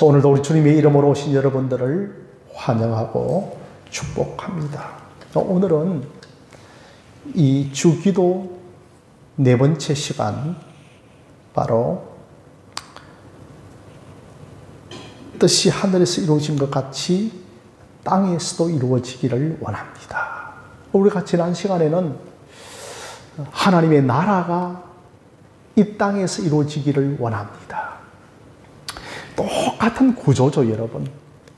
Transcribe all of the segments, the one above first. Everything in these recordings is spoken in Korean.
자, 오늘도 우리 주님의 이름으로 오신 여러분들을 환영하고 축복합니다. 오늘은 이 주기도 네 번째 시간, 바로 뜻이 하늘에서 이루어진 것 같이 땅에서도 이루어지기를 원합니다. 우리가 지난 시간에는 하나님의 나라가 이 땅에서 이루어지기를 원합니다. 똑같은 구조죠, 여러분.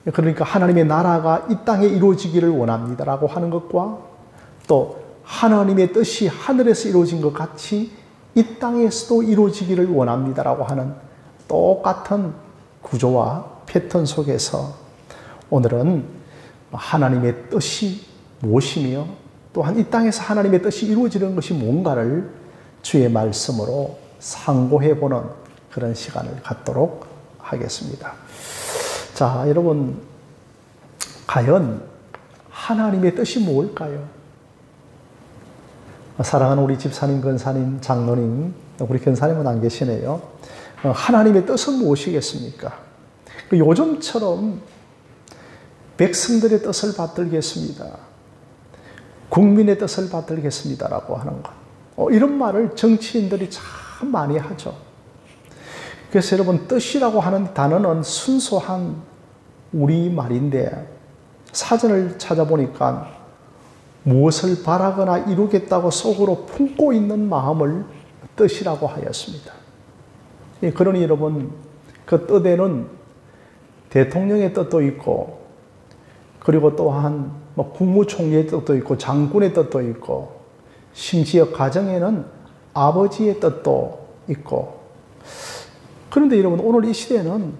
그러니까 하나님의 나라가 이 땅에 이루어지기를 원합니다라고 하는 것과 또 하나님의 뜻이 하늘에서 이루어진 것 같이 이 땅에서도 이루어지기를 원합니다라고 하는 똑같은 구조와 패턴 속에서 오늘은 하나님의 뜻이 무엇이며 또한 이 땅에서 하나님의 뜻이 이루어지는 것이 뭔가를 주의 말씀으로 상고해보는 그런 시간을 갖도록 하겠습니다. 자, 여러분, 과연 하나님의 뜻이 무엇일까요? 사랑하는 우리 집사님, 권사님, 장로님, 우리 권사님은 안 계시네요. 하나님의 뜻은 무엇이겠습니까? 요즘처럼 백성들의 뜻을 받들겠습니다, 국민의 뜻을 받들겠습니다라고 하는 것, 이런 말을 정치인들이 참 많이 하죠. 그래서 여러분, 뜻이라고 하는 단어는 순수한 우리말인데 사전을 찾아보니까 무엇을 바라거나 이루겠다고 속으로 품고 있는 마음을 뜻이라고 하였습니다. 그러니 여러분, 그 뜻에는 대통령의 뜻도 있고, 그리고 또한 국무총리의 뜻도 있고, 장군의 뜻도 있고, 심지어 가정에는 아버지의 뜻도 있고. 그런데 여러분, 오늘 이 시대는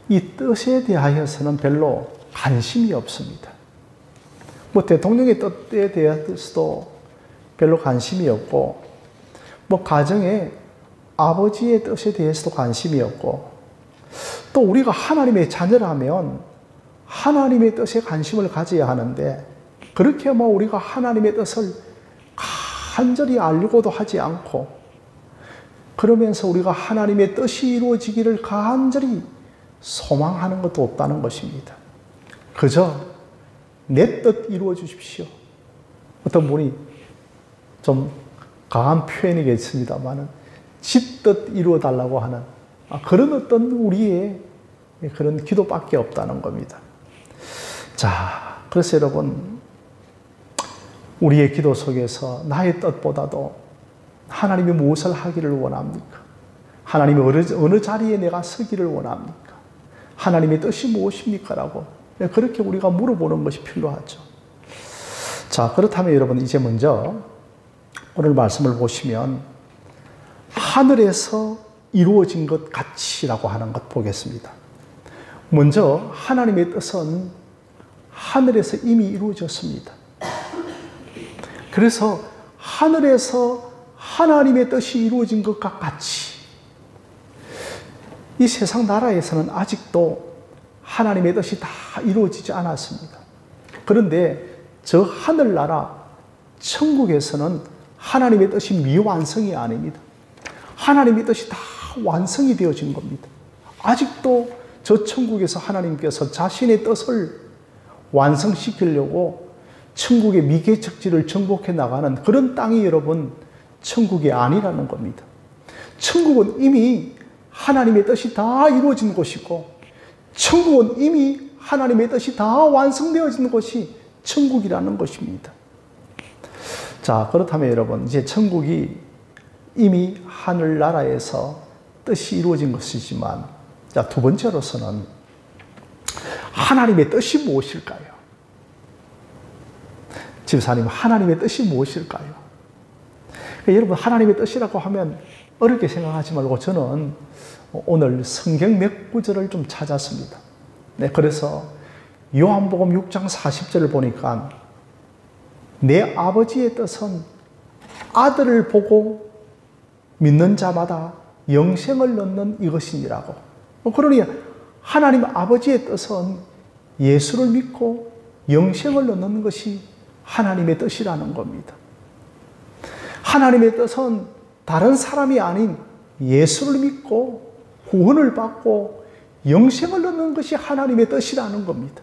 이 뜻에 대하여서는 별로 관심이 없습니다. 대통령의 뜻에 대해서도 별로 관심이 없고, 가정의 아버지의 뜻에 대해서도 관심이 없고, 또 우리가 하나님의 자녀라면 하나님의 뜻에 관심을 가져야 하는데, 그렇게 우리가 하나님의 뜻을 간절히 알고도 하지 않고, 그러면서 우리가 하나님의 뜻이 이루어지기를 간절히 소망하는 것도 없다는 것입니다. 그저 내 뜻 이루어 주십시오. 어떤 분이 좀 강한 표현이겠습니다만은 지 뜻 이루어 달라고 하는 그런 어떤 우리의 그런 기도밖에 없다는 겁니다. 자, 그래서 여러분, 우리의 기도 속에서 나의 뜻보다도 하나님이 무엇을 하기를 원합니까? 하나님이 어느 자리에 내가 서기를 원합니까? 하나님의 뜻이 무엇입니까? 라고 그렇게 우리가 물어보는 것이 필요하죠. 자, 그렇다면 여러분, 이제 먼저 오늘 말씀을 보시면 하늘에서 이루어진 것 같이라고 하는 것 보겠습니다. 먼저 하나님의 뜻은 하늘에서 이미 이루어졌습니다. 그래서 하늘에서 하나님의 뜻이 이루어진 것과 같이 이 세상 나라에서는 아직도 하나님의 뜻이 다 이루어지지 않았습니다. 그런데 저 하늘나라 천국에서는 하나님의 뜻이 미완성이 아닙니다. 하나님의 뜻이 다 완성이 되어진 겁니다. 아직도 저 천국에서 하나님께서 자신의 뜻을 완성시키려고 천국의 미개척지를 정복해 나가는 그런 땅이 여러분 천국이 아니라는 겁니다. 천국은 이미 하나님의 뜻이 다 이루어진 곳이고, 천국은 이미 하나님의 뜻이 다 완성되어진 곳이 천국이라는 것입니다. 자, 그렇다면 여러분, 이제 천국이 이미 하늘나라에서 뜻이 이루어진 것이지만, 자, 두 번째로서는 하나님의 뜻이 무엇일까요? 집사님, 하나님의 뜻이 무엇일까요? 여러분, 하나님의 뜻이라고 하면 어렵게 생각하지 말고 저는 오늘 성경 몇 구절을 좀 찾았습니다. 네, 그래서 요한복음 6장 40절을 보니까 내 아버지의 뜻은 아들을 보고 믿는 자마다 영생을 얻는 이것이니라고. 그러니 하나님 아버지의 뜻은 예수를 믿고 영생을 얻는 것이 하나님의 뜻이라는 겁니다. 하나님의 뜻은 다른 사람이 아닌 예수를 믿고 구원을 받고 영생을 얻는 것이 하나님의 뜻이라는 겁니다.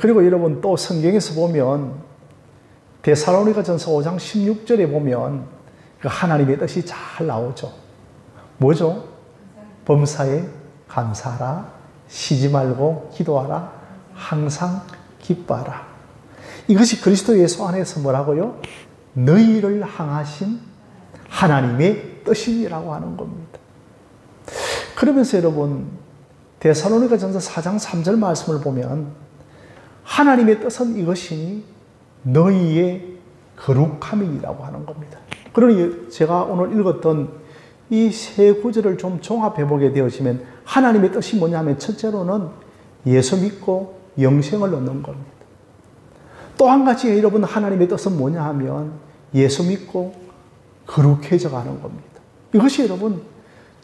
그리고 여러분 또 성경에서 보면 데살로니가전서 5장 16절에 보면 그 하나님의 뜻이 잘 나오죠. 뭐죠? 범사에 감사하라, 쉬지 말고 기도하라, 항상 기뻐하라. 이것이 그리스도 예수 안에서 뭐라고요? 너희를 향하신 하나님의 뜻이라고 하는 겁니다. 그러면서 여러분 데살로니가전서 4장 3절 말씀을 보면 하나님의 뜻은 이것이니 너희의 거룩함이라고 하는 겁니다. 그러니 제가 오늘 읽었던 이 세 구절을 좀 종합해 보게 되어지면 하나님의 뜻이 뭐냐면 첫째로는 예수 믿고 영생을 얻는 겁니다. 또 한 가지 여러분 하나님의 뜻은 뭐냐 하면 예수 믿고 거룩해져 가는 겁니다. 이것이 여러분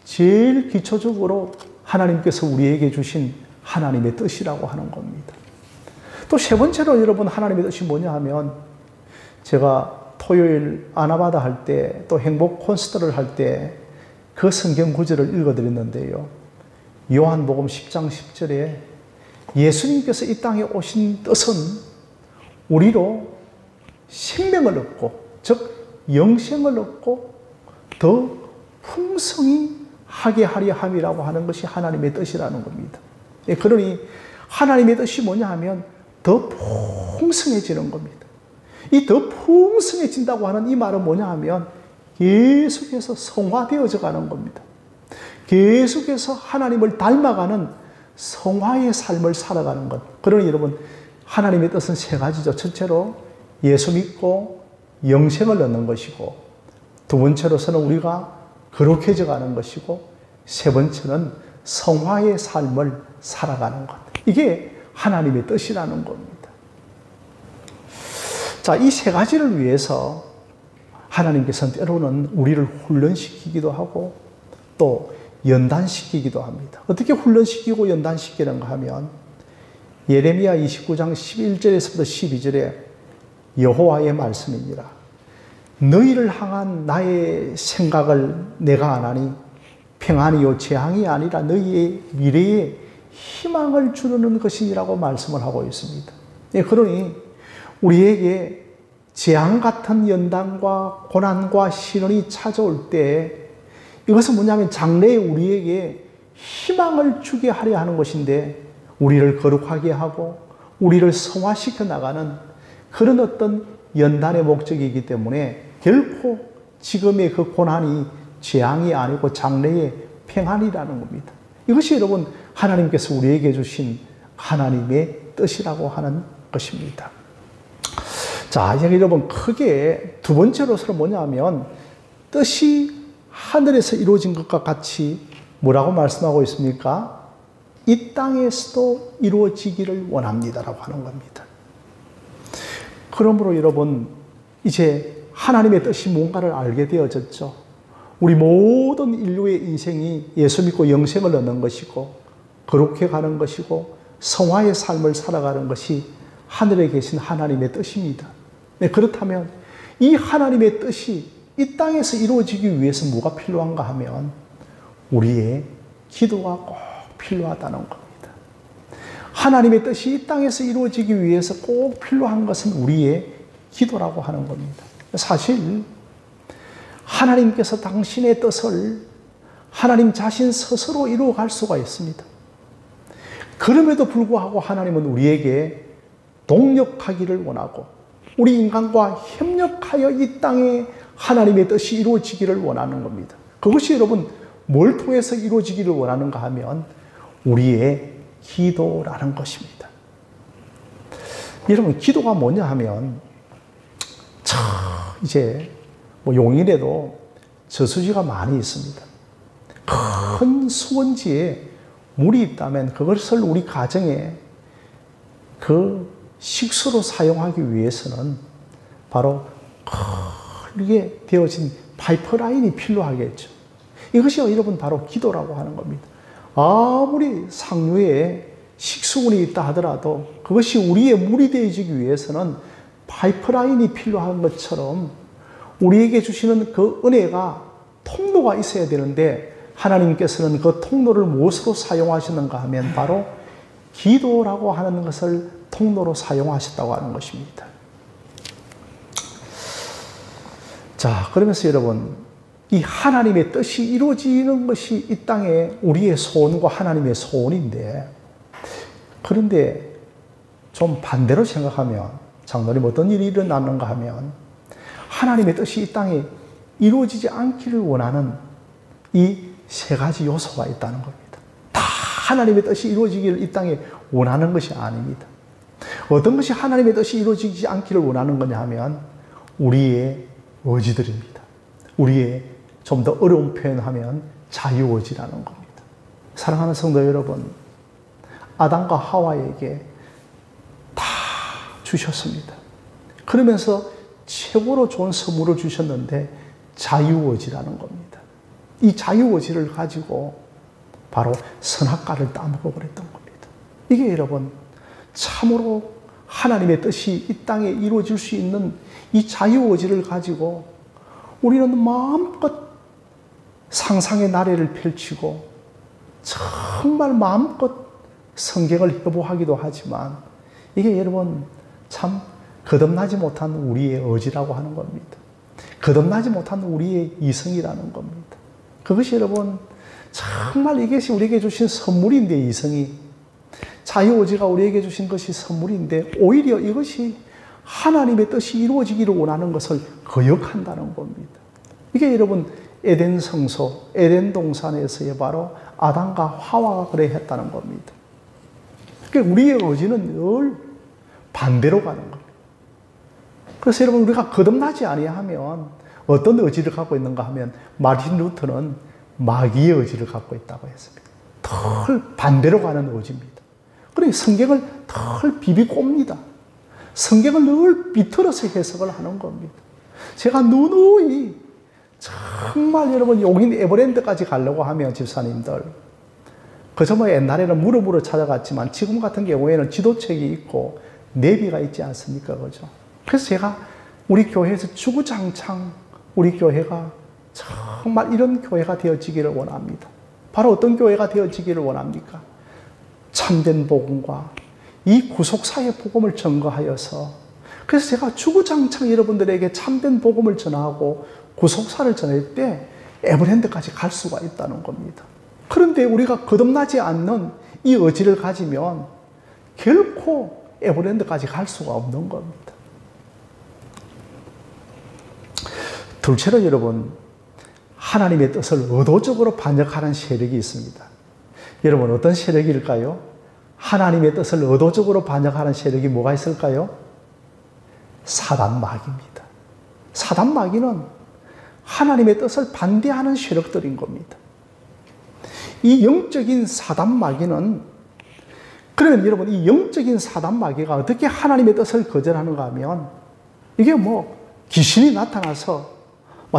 제일 기초적으로 하나님께서 우리에게 주신 하나님의 뜻이라고 하는 겁니다. 또 세 번째로 여러분 하나님의 뜻이 뭐냐 하면 제가 토요일 아나바다 할 때 또 행복 콘서트를 할 때 그 성경 구절을 읽어드렸는데요. 요한복음 10장 10절에 예수님께서 이 땅에 오신 뜻은 우리로 생명을 얻고 즉 영생을 얻고 더 풍성히 하게 하려 함이라고 하는 것이 하나님의 뜻이라는 겁니다. 그러니 하나님의 뜻이 뭐냐 하면 더 풍성해지는 겁니다. 이 더 풍성해진다고 하는 이 말은 뭐냐 하면 계속해서 성화되어져 가는 겁니다. 계속해서 하나님을 닮아가는 성화의 삶을 살아가는 것. 그러니 여러분 하나님의 뜻은 세 가지죠. 첫째로 예수 믿고 영생을 얻는 것이고 두 번째로서는 우리가 거룩해져 가는 것이고 세 번째는 성화의 삶을 살아가는 것. 이게 하나님의 뜻이라는 겁니다. 자, 이 세 가지를 위해서 하나님께서는 때로는 우리를 훈련시키기도 하고 또 연단시키기도 합니다. 어떻게 훈련시키고 연단시키는가 하면 예레미야 29장 11절에서부터 12절에 여호와의 말씀이니라. 너희를 향한 나의 생각을 내가 아나니 평안이요 재앙이 아니라 너희의 미래에 희망을 주는 것이라고 말씀을 하고 있습니다. 그러니 우리에게 재앙 같은 연단과 고난과 시련이 찾아올 때 이것은 뭐냐면 장래에 우리에게 희망을 주게 하려 하는 것인데 우리를 거룩하게 하고 우리를 성화시켜 나가는 그런 어떤 연단의 목적이기 때문에 결코 지금의 그 고난이 재앙이 아니고 장래의 평안이라는 겁니다. 이것이 여러분 하나님께서 우리에게 주신 하나님의 뜻이라고 하는 것입니다. 자, 이제 여러분 크게 두 번째로서는 뭐냐면 뜻이 하늘에서 이루어진 것과 같이 뭐라고 말씀하고 있습니까? 이 땅에서도 이루어지기를 원합니다라고 하는 겁니다. 그러므로 여러분 이제 하나님의 뜻이 뭔가를 알게 되어졌죠. 우리 모든 인류의 인생이 예수 믿고 영생을 얻는 것이고 거룩해 가는 것이고 성화의 삶을 살아가는 것이 하늘에 계신 하나님의 뜻입니다. 네, 그렇다면 이 하나님의 뜻이 이 땅에서 이루어지기 위해서 뭐가 필요한가 하면 우리의 기도가 꼭 필요하다는 겁니다. 하나님의 뜻이 이 땅에서 이루어지기 위해서 꼭 필요한 것은 우리의 기도라고 하는 겁니다. 사실 하나님께서 당신의 뜻을 하나님 자신 스스로 이루어갈 수가 있습니다. 그럼에도 불구하고 하나님은 우리에게 동력하기를 원하고 우리 인간과 협력하여 이 땅에 하나님의 뜻이 이루어지기를 원하는 겁니다. 그것이 여러분 뭘 통해서 이루어지기를 원하는가 하면 우리의 기도라는 것입니다. 여러분 기도가 뭐냐 하면 이제 뭐 용인에도 저수지가 많이 있습니다. 큰 수원지에 물이 있다면 그것을 우리 가정에 그 식수로 사용하기 위해서는 바로 크게 되어진 파이프라인이 필요하겠죠. 이것이 여러분 바로 기도라고 하는 겁니다. 아무리 상류에 식수원이 있다 하더라도 그것이 우리의 물이 되어지기 위해서는 파이프라인이 필요한 것처럼 우리에게 주시는 그 은혜가 통로가 있어야 되는데 하나님께서는 그 통로를 무엇으로 사용하시는가 하면 바로 기도라고 하는 것을 통로로 사용하셨다고 하는 것입니다. 자, 그러면서 여러분, 이 하나님의 뜻이 이루어지는 것이 이 땅에 우리의 소원과 하나님의 소원인데, 그런데 좀 반대로 생각하면, 장로님 어떤 일이 일어나는가 하면, 하나님의 뜻이 이 땅에 이루어지지 않기를 원하는 이 세 가지 요소가 있다는 겁니다. 다 하나님의 뜻이 이루어지기를 이 땅에 원하는 것이 아닙니다. 어떤 것이 하나님의 뜻이 이루어지지 않기를 원하는 거냐 하면 우리의 의지들입니다. 우리의 좀 더 어려운 표현하면 자유의지라는 겁니다. 사랑하는 성도 여러분, 아담과 하와에게 다 주셨습니다. 그러면서 최고로 좋은 선물을 주셨는데 자유의지라는 겁니다. 이 자유의지를 가지고 바로 선악과를 따먹어 버렸던 겁니다. 이게 여러분, 참으로 하나님의 뜻이 이 땅에 이루어질 수 있는 이 자유의지를 가지고 우리는 마음껏 상상의 나래를 펼치고 정말 마음껏 성경을 회복하기도 하지만 이게 여러분 참 거듭나지 못한 우리의 의지라고 하는 겁니다. 거듭나지 못한 우리의 이성이라는 겁니다. 그것이 여러분 정말 이것이 우리에게 주신 선물인데, 이성이 자유의지가 우리에게 주신 것이 선물인데 오히려 이것이 하나님의 뜻이 이루어지기를 원하는 것을 거역한다는 겁니다. 이게 여러분 에덴 성소, 에덴 동산에서의 바로 아담과 하와가 그래 했다는 겁니다. 그러니까 우리의 의지는 늘 반대로 가는 겁니다. 그래서 여러분 우리가 거듭나지 아니하면 어떤 의지를 갖고 있는가 하면 마틴 루터는 마귀의 의지를 갖고 있다고 했습니다. 덜 반대로 가는 의지입니다. 그러니까 성경을 덜 비비꼽니다. 성경을 늘 비틀어서 해석을 하는 겁니다. 제가 누누이 정말 여러분 용인 에버랜드까지 가려고 하면 집사님들 그저 뭐 옛날에는 무릎으로 찾아갔지만 지금 같은 경우에는 지도책이 있고 내비가 있지 않습니까? 그죠? 그래서 제가 우리 교회에서 주구장창 우리 교회가 정말 이런 교회가 되어지기를 원합니다. 바로 어떤 교회가 되어지기를 원합니까? 참된 복음과 이 구속사의 복음을 전거하여서, 그래서 제가 주구장창 여러분들에게 참된 복음을 전하고 구속사를 전할 때 에버랜드까지 갈 수가 있다는 겁니다. 그런데 우리가 거듭나지 않는 이 의지를 가지면 결코 에버랜드까지 갈 수가 없는 겁니다. 둘째로 여러분, 하나님의 뜻을 의도적으로 반역하는 세력이 있습니다. 여러분 어떤 세력일까요? 하나님의 뜻을 의도적으로 반역하는 세력이 뭐가 있을까요? 사단 마귀입니다. 사단 마귀는 하나님의 뜻을 반대하는 세력들인 겁니다. 이 영적인 사단 마귀는, 그러면 여러분 이 영적인 사단 마귀가 어떻게 하나님의 뜻을 거절하는가 하면 이게 뭐 귀신이 나타나서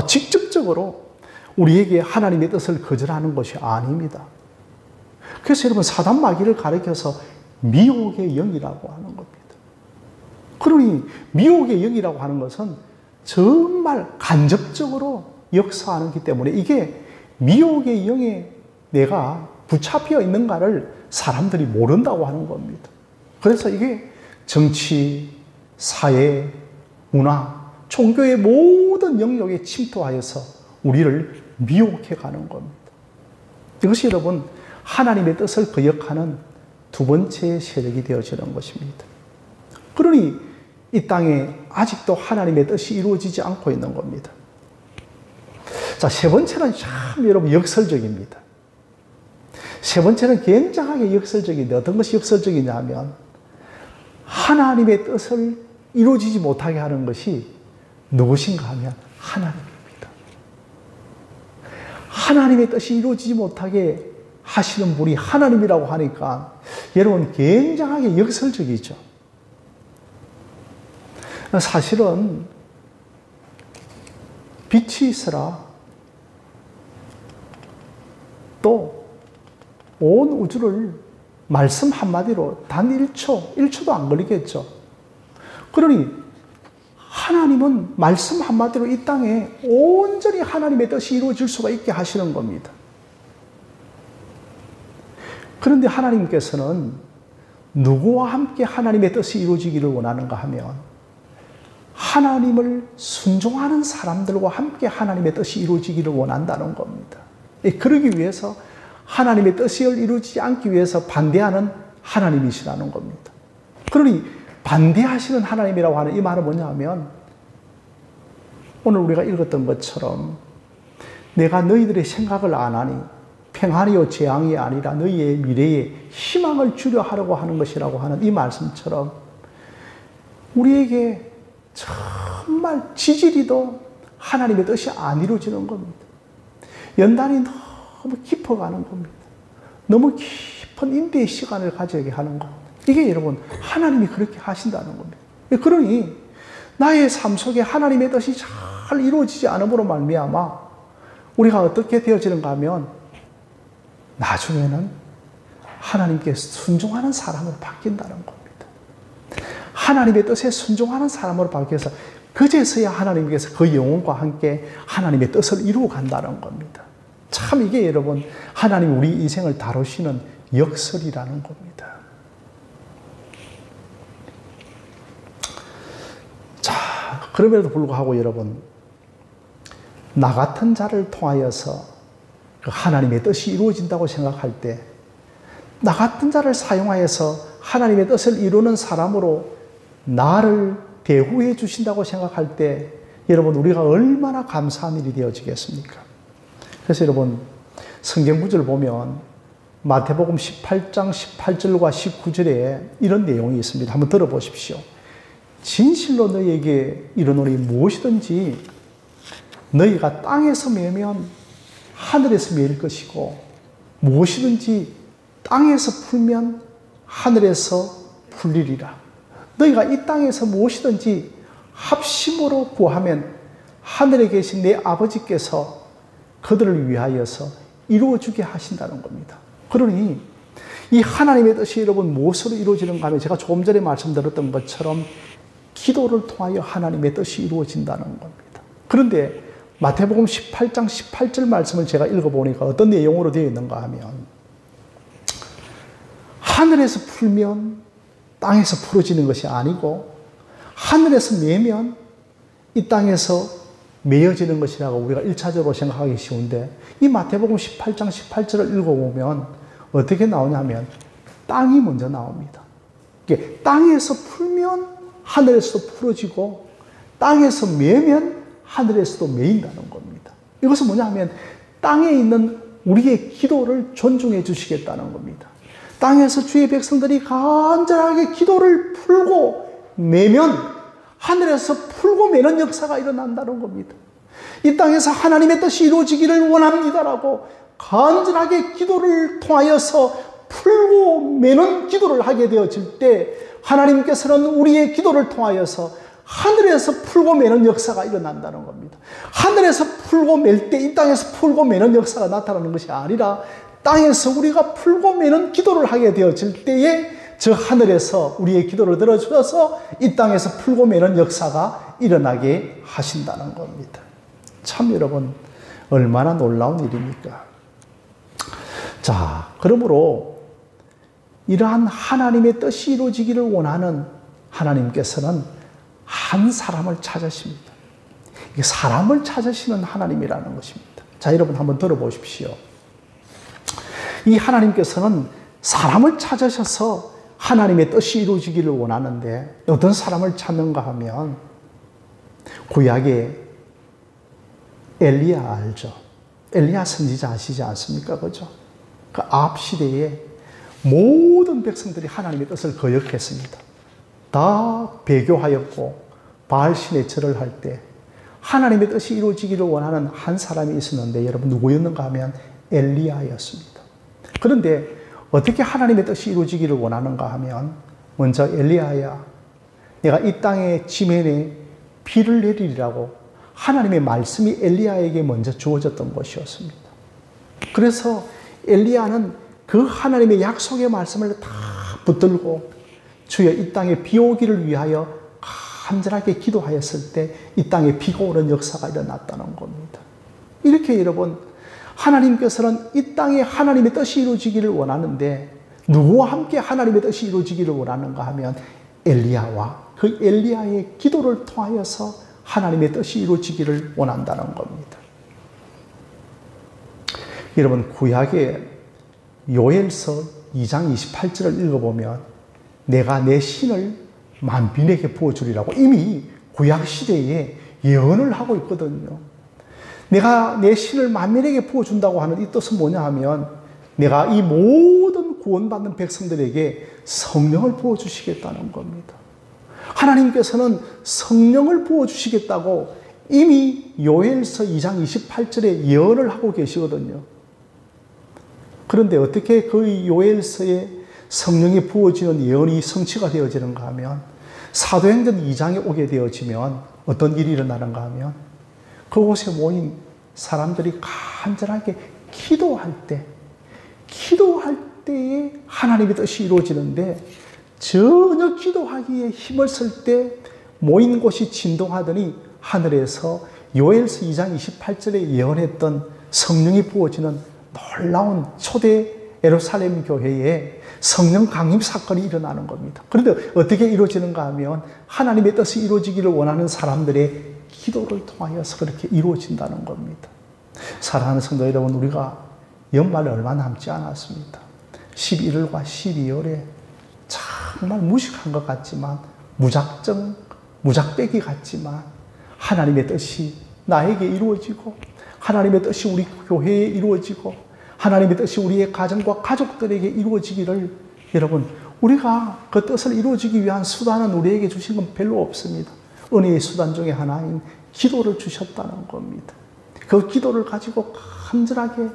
직접적으로 우리에게 하나님의 뜻을 거절하는 것이 아닙니다. 그래서 여러분 사단 마귀를 가리켜서 미혹의 영이라고 하는 겁니다. 그러니 미혹의 영이라고 하는 것은 정말 간접적으로 역사하는 기 때문에 이게 미혹의 영에 내가 붙잡혀 있는가를 사람들이 모른다고 하는 겁니다. 그래서 이게 정치, 사회, 문화, 종교의 모든 영역에 침투하여서 우리를 미혹해 가는 겁니다. 이것이 여러분 하나님의 뜻을 거역하는 두 번째 세력이 되어지는 것입니다. 그러니 이 땅에 아직도 하나님의 뜻이 이루어지지 않고 있는 겁니다. 자, 세 번째는 참 여러분 역설적입니다. 세 번째는 굉장하게 역설적인데 어떤 것이 역설적이냐 하면 하나님의 뜻을 이루어지지 못하게 하는 것이 누구신가 하면 하나님입니다. 하나님의 뜻이 이루어지지 못하게 하시는 분이 하나님이라고 하니까 여러분 굉장하게 역설적이죠. 사실은 빛이 있으라 또 온 우주를 말씀 한마디로 단 1초도 안 걸리겠죠. 그러니 하나님은 말씀 한마디로 이 땅에 온전히 하나님의 뜻이 이루어질 수가 있게 하시는 겁니다. 그런데 하나님께서는 누구와 함께 하나님의 뜻이 이루어지기를 원하는가 하면 하나님을 순종하는 사람들과 함께 하나님의 뜻이 이루어지기를 원한다는 겁니다. 그러기 위해서 하나님의 뜻이 이루어지지 않기 위해서 반대하는 하나님이시라는 겁니다. 그러니 반대하시는 하나님이라고 하는 이 말은 뭐냐 하면 오늘 우리가 읽었던 것처럼 내가 너희들의 생각을 안 하니 평안이요 재앙이 아니라 너희의 미래에 희망을 주려 하려고 하는 것이라고 하는 이 말씀처럼 우리에게 정말 지지리도 하나님의 뜻이 안 이루어지는 겁니다. 연단이 너무 깊어가는 겁니다. 너무 깊은 인대의 시간을 가지게 하는 것. 이게 여러분 하나님이 그렇게 하신다는 겁니다. 그러니 나의 삶 속에 하나님의 뜻이 잘 이루어지지 않음으로 말미암아 우리가 어떻게 되어지는가 하면 나중에는 하나님께 순종하는 사람으로 바뀐다는 겁니다. 하나님의 뜻에 순종하는 사람으로 바뀌어서 그제서야 하나님께서 그 영혼과 함께 하나님의 뜻을 이루어 간다는 겁니다. 참 이게 여러분 하나님 우리 인생을 다루시는 역설이라는 겁니다. 자, 그럼에도 불구하고 여러분 나 같은 자를 통하여서 하나님의 뜻이 이루어진다고 생각할 때 나 같은 자를 사용하여서 하나님의 뜻을 이루는 사람으로 나를 대우해 주신다고 생각할 때 여러분 우리가 얼마나 감사한 일이 되어지겠습니까? 그래서 여러분 성경 구절을 보면 마태복음 18장 18절과 19절에 이런 내용이 있습니다. 한번 들어보십시오. 진실로 너희에게 이르노니 무엇이든지 너희가 땅에서 매면 하늘에서 매일 것이고 무엇이든지 땅에서 풀면 하늘에서 풀리리라. 너희가 이 땅에서 무엇이든지 합심으로 구하면 하늘에 계신 내 아버지께서 그들을 위하여서 이루어주게 하신다는 겁니다. 그러니 이 하나님의 뜻이 여러분 무엇으로 이루어지는가 하면 제가 조금 전에 말씀드렸던 것처럼 기도를 통하여 하나님의 뜻이 이루어진다는 겁니다. 그런데 마태복음 18장 18절 말씀을 제가 읽어보니까 어떤 내용으로 되어 있는가 하면 하늘에서 풀면 땅에서 풀어지는 것이 아니고 하늘에서 매면 이 땅에서 매어지는 것이라고 우리가 1차적으로 생각하기 쉬운데 이 마태복음 18장 18절을 읽어보면 어떻게 나오냐면 땅이 먼저 나옵니다. 이게 땅에서 풀면 하늘에서도 풀어지고 땅에서 매면 하늘에서도 매인다는 겁니다. 이것은 뭐냐 하면 땅에 있는 우리의 기도를 존중해 주시겠다는 겁니다. 땅에서 주의 백성들이 간절하게 기도를 풀고 매면 하늘에서 풀고 매는 역사가 일어난다는 겁니다. 이 땅에서 하나님의 뜻이 이루어지기를 원합니다라고 간절하게 기도를 통하여서 풀고 매는 기도를 하게 되어질 때 하나님께서는 우리의 기도를 통하여서 하늘에서 풀고 매는 역사가 일어난다는 겁니다. 하늘에서 풀고 맬 때 이 땅에서 풀고 매는 역사가 나타나는 것이 아니라 땅에서 우리가 풀고 매는 기도를 하게 되어질 때에 저 하늘에서 우리의 기도를 들어주셔서 이 땅에서 풀고 매는 역사가 일어나게 하신다는 겁니다. 참 여러분 얼마나 놀라운 일입니까? 자, 그러므로 이러한 하나님의 뜻이 이루어지기를 원하는 하나님께서는 한 사람을 찾으십니다. 이게 사람을 찾으시는 하나님이라는 것입니다. 자, 여러분 한번 들어보십시오. 이 하나님께서는 사람을 찾으셔서 하나님의 뜻이 이루어지기를 원하는데 어떤 사람을 찾는가 하면 구약에 엘리야 알죠? 엘리야 선지자 아시지 않습니까? 그죠? 그 아합 시대에 모든 백성들이 하나님의 뜻을 거역했습니다. 다 배교하였고 바알신의 절을 할 때 하나님의 뜻이 이루어지기를 원하는 한 사람이 있었는데 여러분 누구였는가 하면 엘리야였습니다. 그런데 어떻게 하나님의 뜻이 이루어지기를 원하는가 하면 먼저 엘리야야 내가 이 땅의 지면에 비를 내리리라고 하나님의 말씀이 엘리야에게 먼저 주어졌던 것이었습니다. 그래서 엘리야는 그 하나님의 약속의 말씀을 다 붙들고 주여 이 땅에 비 오기를 위하여 간절하게 기도하였을 때 이 땅에 비가 오는 역사가 일어났다는 겁니다. 이렇게 여러분 하나님께서는 이 땅에 하나님의 뜻이 이루어지기를 원하는데 누구와 함께 하나님의 뜻이 이루어지기를 원하는가 하면 엘리야와 그 엘리야의 기도를 통하여서 하나님의 뜻이 이루어지기를 원한다는 겁니다. 여러분, 구약의 요엘서 2장 28절을 읽어보면 내가 내 신을 만민에게 부어주리라고 이미 구약시대에 예언을 하고 있거든요. 내가 내 신을 만민에게 부어준다고 하는 이 뜻은 뭐냐 하면 내가 이 모든 구원받는 백성들에게 성령을 부어주시겠다는 겁니다. 하나님께서는 성령을 부어주시겠다고 이미 요엘서 2장 28절에 예언을 하고 계시거든요. 그런데 어떻게 그 요엘서에 성령이 부어지는 예언이 성취가 되어지는가 하면 사도행전 2장에 오게 되어지면 어떤 일이 일어나는가 하면 그곳에 모인 사람들이 간절하게 기도할 때에 하나님의 뜻이 이루어지는데 전혀 기도하기에 힘을 쓸 때 모인 곳이 진동하더니 하늘에서 요엘서 2장 28절에 예언했던 성령이 부어지는 놀라운 초대 예루살렘 교회에 성령 강림 사건이 일어나는 겁니다. 그런데 어떻게 이루어지는가 하면 하나님의 뜻이 이루어지기를 원하는 사람들의 기도를 통하여서 그렇게 이루어진다는 겁니다. 사랑하는 성도 여러분, 우리가 연말 얼마 남지 않았습니다. 11월과 12월에 정말 무식한 것 같지만 무작배기 같지만 하나님의 뜻이 나에게 이루어지고 하나님의 뜻이 우리 교회에 이루어지고 하나님의 뜻이 우리의 가정과 가족들에게 이루어지기를 여러분, 우리가 그 뜻을 이루어지기 위한 수단은 우리에게 주신 건 별로 없습니다. 은혜의 수단 중에 하나인 기도를 주셨다는 겁니다. 그 기도를 가지고 간절하게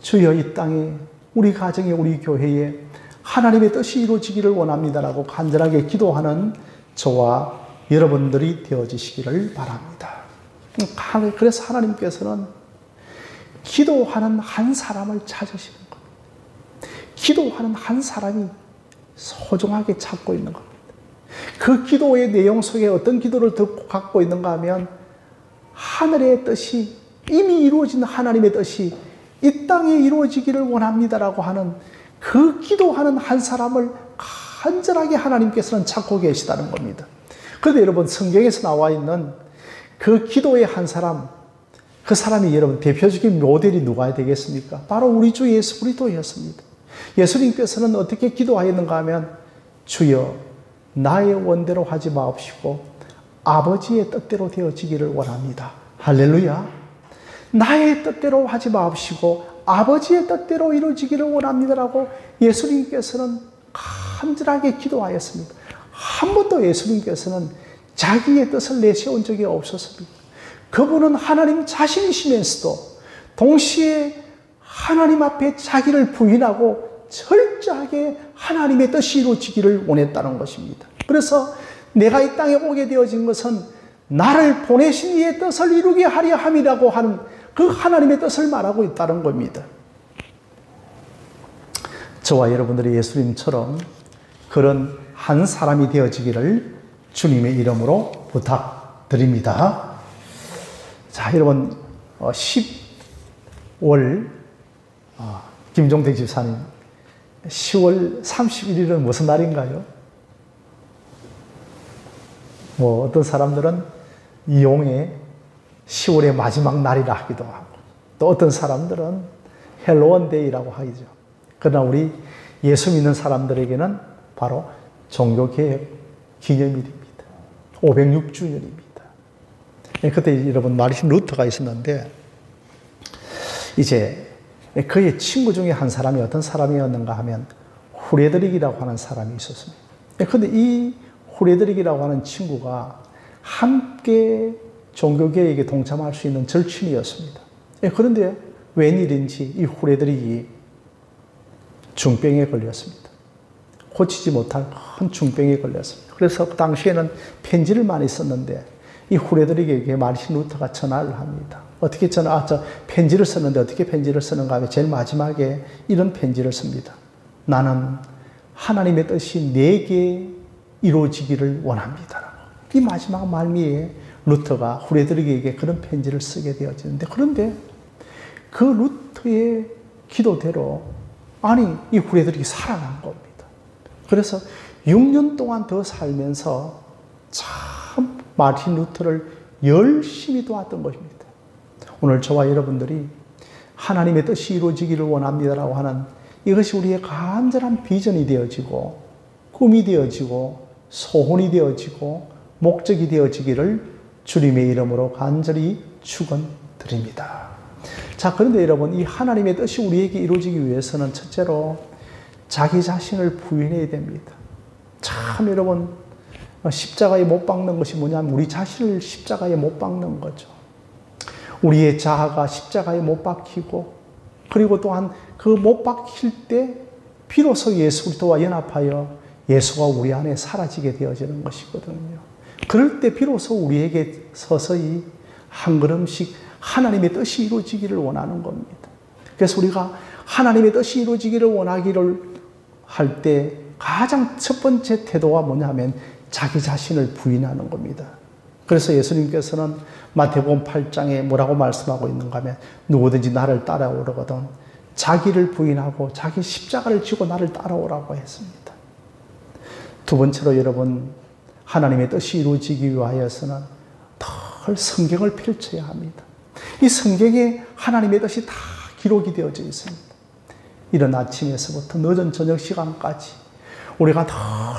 주여 이 땅에 우리 가정에 우리 교회에 하나님의 뜻이 이루어지기를 원합니다라고 간절하게 기도하는 저와 여러분들이 되어지시기를 바랍니다. 그래서 하나님께서는 기도하는 한 사람을 찾으시는 겁니다. 기도하는 한 사람이 소중하게 찾고 있는 겁니다. 그 기도의 내용 속에 어떤 기도를 듣고 갖고 있는가 하면 하늘의 뜻이 이미 이루어진 하나님의 뜻이 이 땅에 이루어지기를 원합니다라고 하는 그 기도하는 한 사람을 간절하게 하나님께서는 찾고 계시다는 겁니다. 그런데 여러분, 성경에서 나와 있는 그 기도의 한 사람, 그 사람이 여러분 대표적인 모델이 누가 되겠습니까? 바로 우리 주 예수 그리스도였습니다. 예수님께서는 어떻게 기도하였는가 하면 주여 나의 원대로 하지 마옵시고 아버지의 뜻대로 되어지기를 원합니다. 할렐루야. 나의 뜻대로 하지 마옵시고 아버지의 뜻대로 이루어지기를 원합니다라고 예수님께서는 간절하게 기도하였습니다. 한 번도 예수님께서는 자기의 뜻을 내세운 적이 없었습니다. 그분은 하나님 자신이시면서도 동시에 하나님 앞에 자기를 부인하고 철저하게 하나님의 뜻이 이루어지기를 원했다는 것입니다. 그래서 내가 이 땅에 오게 되어진 것은 나를 보내신 이의 뜻을 이루게 하려 함이라고 하는 그 하나님의 뜻을 말하고 있다는 겁니다. 저와 여러분들이 예수님처럼 그런 한 사람이 되어지기를 주님의 이름으로 부탁드립니다. 자, 여러분 10월 김종택 집사님 10월 31일은 무슨 날인가요? 어떤 사람들은 이용의 10월의 마지막 날이라 하기도 하고 또 어떤 사람들은 헬로원 데이라고 하죠. 그러나 우리 예수 믿는 사람들에게는 바로 종교개혁 기념일입니다. 506주년입니다. 그때 여러분 마르틴 루터가 있었는데 이제 그의 친구 중에 한 사람이 어떤 사람이었는가 하면 후레드릭이라고 하는 사람이 있었습니다. 그런데 이 후레드릭이라고 하는 친구가 함께 종교개혁에 동참할 수 있는 절친이었습니다. 그런데 웬일인지 이 후레드릭이 중병에 걸렸습니다. 고치지 못할 큰 중병에 걸렸습니다. 그래서 그 당시에는 편지를 많이 썼는데 이 후레드릭에게 마르틴 루터가 전화를 합니다. 어떻게 편지를 썼는데 어떻게 편지를 쓰는가 하면 제일 마지막에 이런 편지를 씁니다. 나는 하나님의 뜻이 내게 이루어지기를 원합니다. 이 마지막 말미에 루터가 후레드릭에게 그런 편지를 쓰게 되어지는데 그런데 그 루터의 기도대로 아니, 이 후레들이 살아난 겁니다. 그래서 6년 동안 더 살면서 참 마틴 루터를 열심히 도왔던 것입니다. 오늘 저와 여러분들이 하나님의 뜻이 이루어지기를 원합니다라고 하는 이것이 우리의 간절한 비전이 되어지고 꿈이 되어지고 소원이 되어지고 목적이 되어지기를 주님의 이름으로 간절히 축원드립니다. 자, 그런데 여러분, 이 하나님의 뜻이 우리에게 이루어지기 위해서는 첫째로 자기 자신을 부인해야 됩니다. 참 여러분, 십자가에 못 박는 것이 뭐냐면 우리 자신을 십자가에 못 박는 거죠. 우리의 자아가 십자가에 못 박히고, 그리고 또한 그 못 박힐 때 비로소 예수 그리스도와 연합하여 예수가 우리 안에 사라지게 되어지는 것이거든요. 그럴 때 비로소 우리에게 서서히 한 걸음씩 하나님의 뜻이 이루어지기를 원하는 겁니다. 그래서 우리가 하나님의 뜻이 이루어지기를 원하기를 할 때 가장 첫 번째 태도가 뭐냐면 자기 자신을 부인하는 겁니다. 그래서 예수님께서는 마태복음 8장에 뭐라고 말씀하고 있는가 하면 누구든지 나를 따라오려거든 자기를 부인하고 자기 십자가를 지고 나를 따라오라고 했습니다. 두 번째로 여러분, 하나님의 뜻이 이루어지기 위하여서는 늘 성경을 펼쳐야 합니다. 이 성경에 하나님의 뜻이 다 기록이 되어져 있습니다. 이른 아침에서부터 늦은 저녁 시간까지 우리가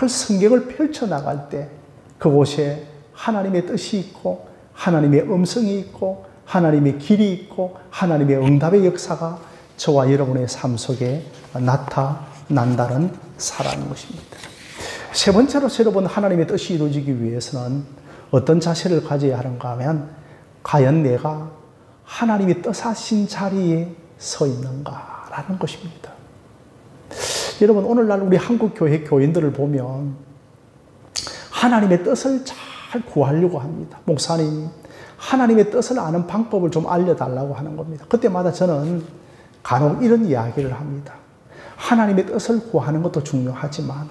늘 성경을 펼쳐나갈 때 그곳에 하나님의 뜻이 있고 하나님의 음성이 있고 하나님의 길이 있고 하나님의 응답의 역사가 저와 여러분의 삶 속에 나타난다는 사람인 것입니다. 세 번째로 여러분, 하나님의 뜻이 이루어지기 위해서는 어떤 자세를 가져야 하는가 하면 과연 내가 하나님의 뜻하신 자리에 서 있는가라는 것입니다. 여러분, 오늘날 우리 한국 교회 교인들을 보면 하나님의 뜻을 잘 구하려고 합니다. 목사님, 하나님의 뜻을 아는 방법을 좀 알려달라고 하는 겁니다. 그때마다 저는 간혹 이런 이야기를 합니다. 하나님의 뜻을 구하는 것도 중요하지만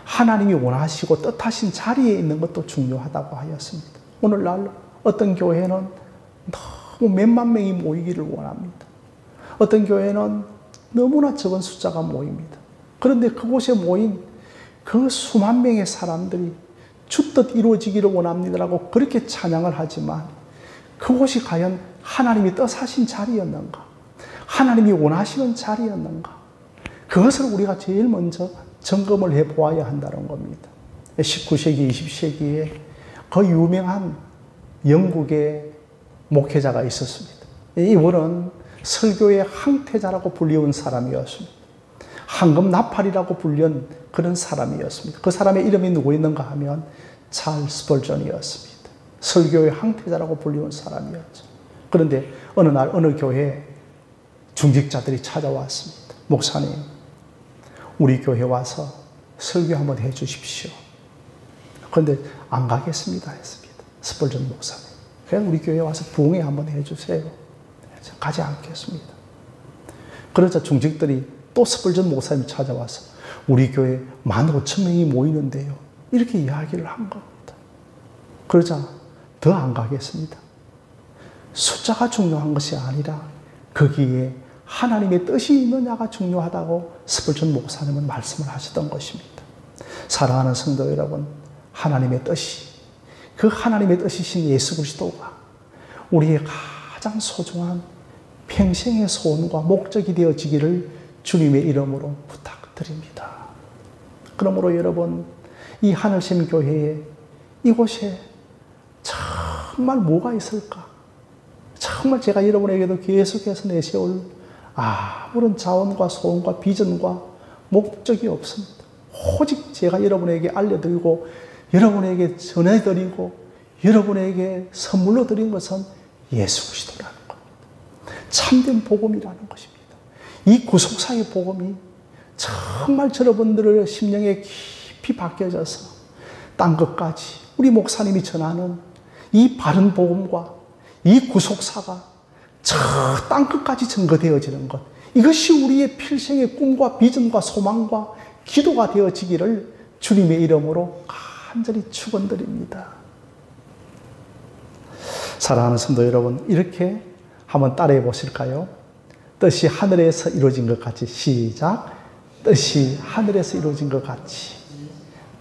하나님이 원하시고 뜻하신 자리에 있는 것도 중요하다고 하였습니다. 오늘날 어떤 교회는 너무 몇만 명이 모이기를 원합니다. 어떤 교회는 너무나 적은 숫자가 모입니다. 그런데 그곳에 모인 그 수만 명의 사람들이 주뜻 이루어지기를 원합니다라고 그렇게 찬양을 하지만 그곳이 과연 하나님이 뜻하신 자리였는가? 하나님이 원하시는 자리였는가? 그것을 우리가 제일 먼저 점검을 해보아야 한다는 겁니다. 19세기, 20세기에 그 유명한 영국의 목회자가 있었습니다. 이분은 설교의 항태자라고 불리운 사람이었습니다. 황금 나팔이라고 불리는 그런 사람이었습니다. 그 사람의 이름이 누구였는가 하면 찰스 스펄전이었습니다. 설교의 항태자라고 불리운 사람이었죠. 그런데 어느 날 어느 교회에 중직자들이 찾아왔습니다. 목사님, 우리 교회 와서 설교 한번 해 주십시오. 그런데 안 가겠습니다 했습니다. 스펄전 목사님. 그냥 우리 교회 와서 부흥회 한번 해 주세요. 가지 않겠습니다. 그러자 중직들이 또 스펄전 목사님이 찾아와서 우리 교회 15,000명이 모이는데요. 이렇게 이야기를 한 겁니다. 그러자 더 안 가겠습니다. 숫자가 중요한 것이 아니라 거기에 하나님의 뜻이 있느냐가 중요하다고 스펄전 목사님은 말씀을 하셨던 것입니다. 사랑하는 성도 여러분, 하나님의 뜻이, 그 하나님의 뜻이신 예수 그리스도가 우리의 가장 소중한 평생의 소원과 목적이 되어지기를 주님의 이름으로 부탁드립니다. 그러므로 여러분, 이 하늘샘 교회에 이곳에 정말 뭐가 있을까? 정말 제가 여러분에게도 계속해서 내세울 아무런 자원과 소원과 비전과 목적이 없습니다. 오직 제가 여러분에게 알려드리고 여러분에게 전해드리고 여러분에게 선물로 드린 것은 예수 그리스도라는 겁니다. 참된 복음이라는 것입니다. 이 구속사의 복음이 정말 여러분들의 심령에 깊이 박혀져서 땅 끝까지 우리 목사님이 전하는 이 바른 복음과 이 구속사가 저 땅 끝까지 증거되어지는 것, 이것이 우리의 필생의 꿈과 비전과 소망과 기도가 되어지기를 주님의 이름으로 간절히 축원드립니다. 사랑하는 성도 여러분, 이렇게 한번 따라해 보실까요? 뜻이 하늘에서 이루어진 것 같이 시작. 뜻이 하늘에서 이루어진 것 같이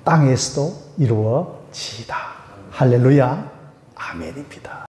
땅에서도 이루어지이다. 할렐루야. 아멘입니다.